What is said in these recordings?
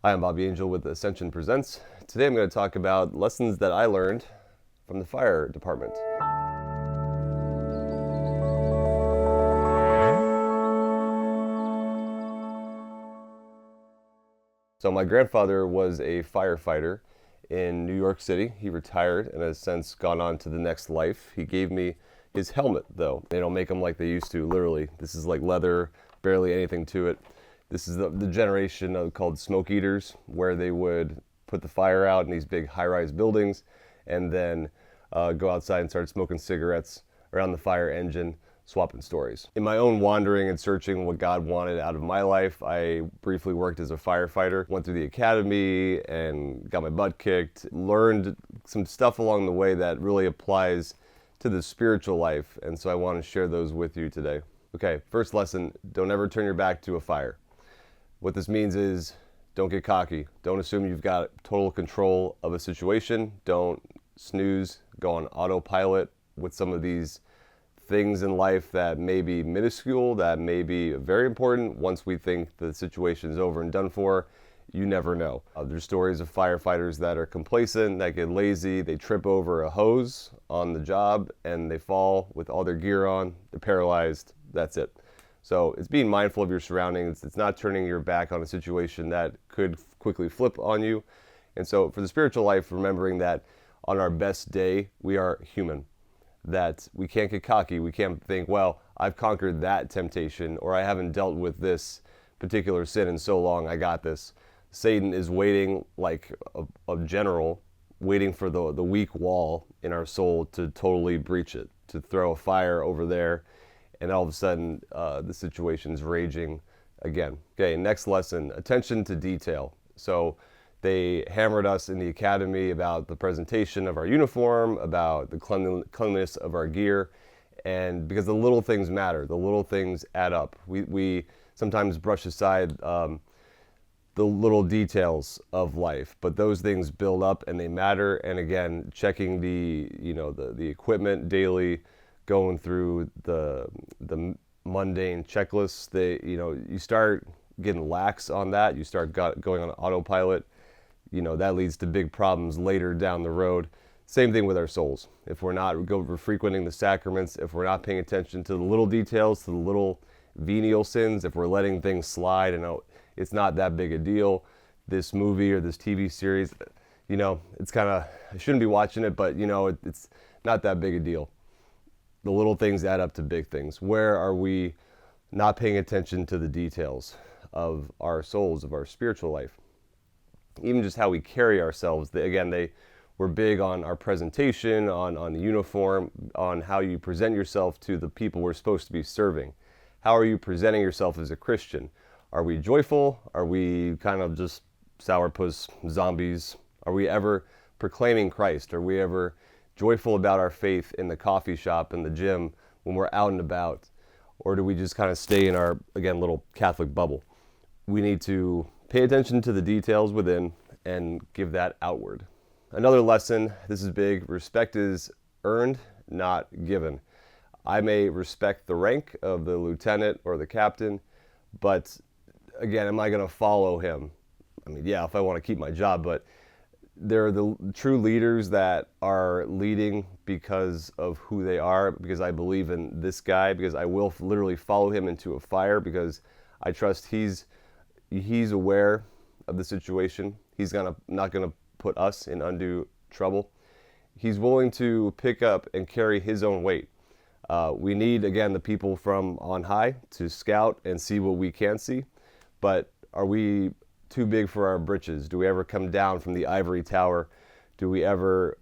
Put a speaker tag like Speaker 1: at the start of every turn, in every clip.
Speaker 1: Hi, I'm Bobby Angel with Ascension Presents. Today I'm going to talk about lessons that I learned from the fire department. So my grandfather was a firefighter in New York City. He retired and has since gone on to the next life. He gave me his helmet, though. They don't make them like they used to, literally. This is like leather, barely anything to it. This is the generation called smoke eaters, where they would put the fire out in these big high-rise buildings and then go outside and start smoking cigarettes around the fire engine, swapping stories. In my own wandering and searching what God wanted out of my life, I briefly worked as a firefighter, went through the academy and got my butt kicked, learned some stuff along the way that really applies to the spiritual life, and so I want to share those with you today. Okay, first lesson, don't ever turn your back to a fire. What this means is don't get cocky. Don't assume you've got total control of a situation. Don't snooze, go on autopilot with some of these things in life that may be minuscule, that may be very important. Once we think the situation is over and done for, you never know. There's stories of firefighters that are complacent, that get lazy, they trip over a hose on the job and they fall with all their gear on, they're paralyzed, that's it. So it's being mindful of your surroundings. It's not turning your back on a situation that could quickly flip on you. And so for the spiritual life, remembering that on our best day, we are human. That we can't get cocky. We can't think, well, I've conquered that temptation, or I haven't dealt with this particular sin in so long, I got this. Satan is waiting like a general, waiting for the weak wall in our soul to totally breach it, to throw a fire over there. And all of a sudden, the situation's raging again. Okay, next lesson, attention to detail. So they hammered us in the academy about the presentation of our uniform, about the cleanliness of our gear, and because the little things matter, the little things add up. We sometimes brush aside the little details of life, but those things build up and they matter. And again, checking the equipment daily, going through the mundane checklists, you start getting lax on that. You start going on autopilot. That leads to big problems later down the road. Same thing with our souls. If we're not frequenting the sacraments, if we're not paying attention to the little details, to the little venial sins, if we're letting things slide and it's not that big a deal, this movie or this TV series, it's kind of, I shouldn't be watching it, but it's not that big a deal. The little things add up to big things. Where are we not paying attention to the details of our souls, of our spiritual life? Even just how we carry ourselves. They were big on our presentation, on the uniform, on how you present yourself to the people we're supposed to be serving. How are you presenting yourself as a Christian? Are we joyful? Are we kind of just sourpuss zombies? Are we ever proclaiming Christ? Are we ever joyful about our faith in the coffee shop, in the gym, when we're out and about? Or do we just kind of stay in our, again, little Catholic bubble? We need to pay attention to the details within and give that outward. Another lesson, this is big, respect is earned, not given. I may respect the rank of the lieutenant or the captain, but again, am I going to follow him? I mean, yeah, if I want to keep my job, but they're the true leaders that are leading because of who they are, because I believe in this guy, because I will literally follow him into a fire, because I trust he's aware of the situation. He's not gonna put us in undue trouble. He's willing to pick up and carry his own weight. We need, again, the people from on high to scout and see what we can't see, but are we too big for our britches? Do we ever come down from the ivory tower? Do we ever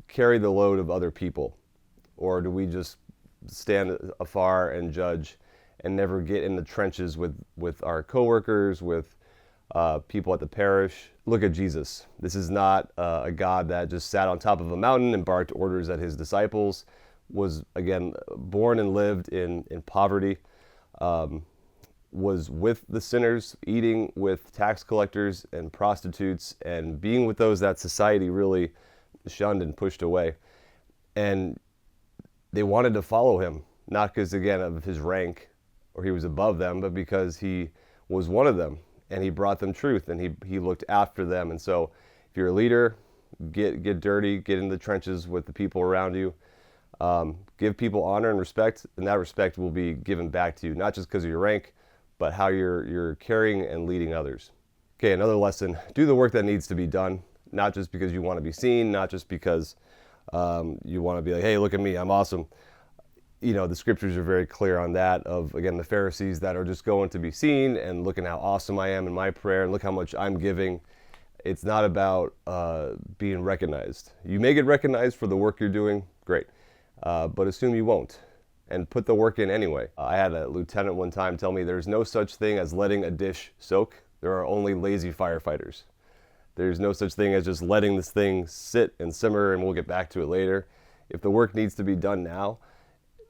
Speaker 1: carry the load of other people? Or do we just stand afar and judge and never get in the trenches with our coworkers, with people at the parish? Look at Jesus. This is not a God that just sat on top of a mountain and barked orders at his disciples, was, again, born and lived in poverty, was with the sinners, eating with tax collectors and prostitutes, and being with those that society really shunned and pushed away. And they wanted to follow him, not because, again, of his rank or he was above them, but because he was one of them. and he brought them truth, and he looked after them. And so if you're a leader, get dirty, get in the trenches with the people around you. Give people honor and respect, and that respect will be given back to you, not just because of your rank, but how you're caring and leading others. Okay, another lesson: do the work that needs to be done, not just because you want to be seen, not just because you want to be like, hey, look at me, I'm awesome. You know, the scriptures are very clear on that, of, again, the Pharisees that are just going to be seen and looking how awesome I am in my prayer and look how much I'm giving. It's not about being recognized. You may get recognized for the work you're doing, great, but assume you won't, and put the work in anyway. I had a lieutenant one time tell me there's no such thing as letting a dish soak. There are only lazy firefighters. There's no such thing as just letting this thing sit and simmer and we'll get back to it later. If the work needs to be done now,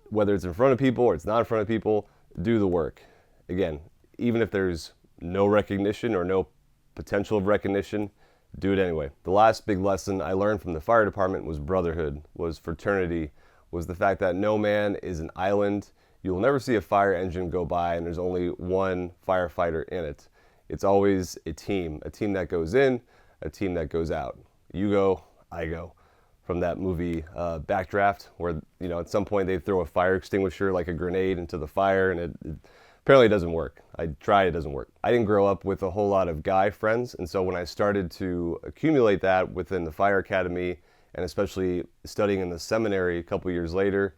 Speaker 1: whether it's in front of people or it's not in front of people, do the work. Again, even if there's no recognition or no potential of recognition, do it anyway. The last big lesson I learned from the fire department was brotherhood, was fraternity, was the fact that no man is an island. You will never see a fire engine go by and there's only one firefighter in it. It's always a team that goes in, a team that goes out. You go, I go. From that movie Backdraft, where, you know, at some point they throw a fire extinguisher like a grenade into the fire, and it apparently doesn't work. I tried, it doesn't work. I didn't grow up with a whole lot of guy friends, and so when I started to accumulate that within the fire academy, and especially studying in the seminary a couple years later,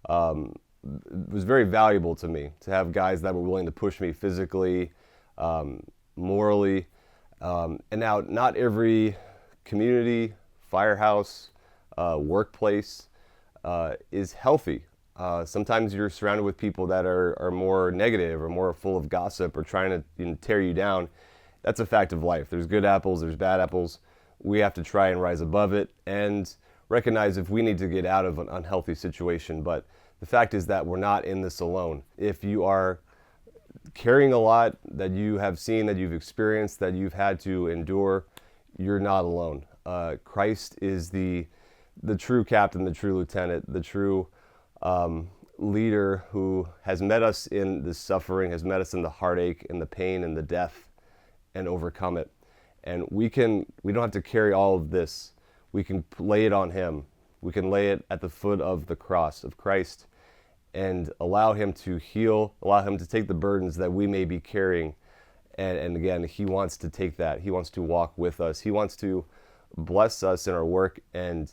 Speaker 1: it was very valuable to me to have guys that were willing to push me physically, morally, and now not every community, firehouse, workplace is healthy. Sometimes you're surrounded with people that are more negative or more full of gossip or trying to, you know, tear you down. That's a fact of life. There's good apples, there's bad apples. We have to try and rise above it and recognize if we need to get out of an unhealthy situation. But the fact is that we're not in this alone. If you are carrying a lot that you have seen, that you've experienced, that you've had to endure, you're not alone. Christ is the true captain, the true lieutenant, the true leader who has met us in the suffering, has met us in the heartache and the pain and the death and overcome it. And we don't have to carry all of this. We can lay it on him. We can lay it at the foot of the cross of Christ and allow him to heal, allow him to take the burdens that we may be carrying. And again, he wants to take that. He wants to walk with us. He wants to bless us in our work and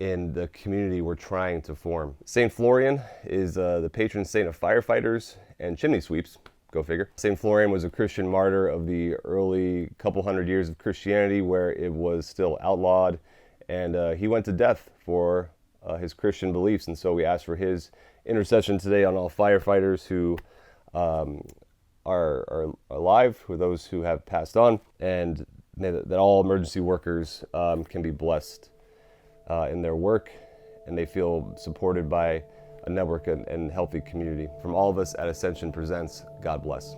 Speaker 1: in the community we're trying to form. St. Florian is the patron saint of firefighters and chimney sweeps. Go figure. St. Florian was a Christian martyr of the early couple hundred years of Christianity, where it was still outlawed, and he went to death for his Christian beliefs. And so we ask for his intercession today on all firefighters who are alive, for those who have passed on, and that all emergency workers can be blessed in their work, and they feel supported by a network and healthy community. From all of us at Ascension Presents, God bless.